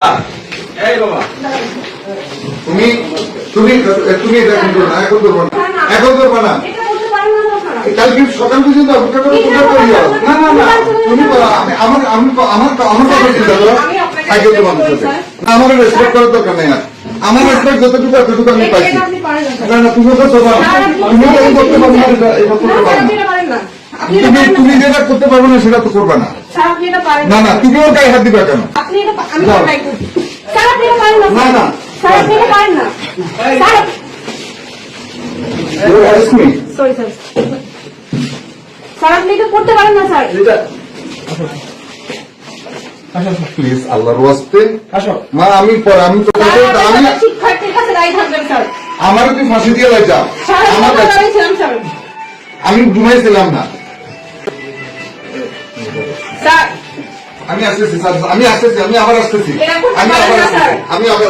এই বাবা তুমি তুমি তুমি এটা এখন করো না, এখন করবো না, এখন করবো না। কালকে সকাল পর্যন্ত অপেক্ষা করে তোমরা করিও না। না না না তুমি বলো, আমার আমার আমার আমার কথা চিন্তা করো। আগে তো মানুষ আছে, আমার রেসপেক্ট করার দরকার নেই। আর আমার রেসপেক্ট যতটুকু এতটুকু আমি পাইছি। না না তুমি করতে পারো, তুমি তো এই করতে পারো না, এটা করতে পারো না। তুমি তুমি যেটা করতে পারবে না সেটা তো করবে না। না না তুমি ওর গায়ে হাত দিবে কেন? না না করতে পারেন না স্যার। প্লিজ আল্লাহর ওয়াস্তে আসো মা, আমি পরে আমি তো আমি শিক্ষার্থীর কাছে দাঁড়িয়ে থাকবেন স্যার। আমারও তুই ফাঁসি দিয়ে লাই যা। আমার কাছে দাঁড়িয়েছিলাম স্যার। আমি ঘুমাইছিলাম না। স্যার আমি আসতেছি স্যার, আমি আসতেছি, আমি আবার আসতেছি, এরকম আমি পারেন আবার না, আসতেছি, স্যার। আমি আবার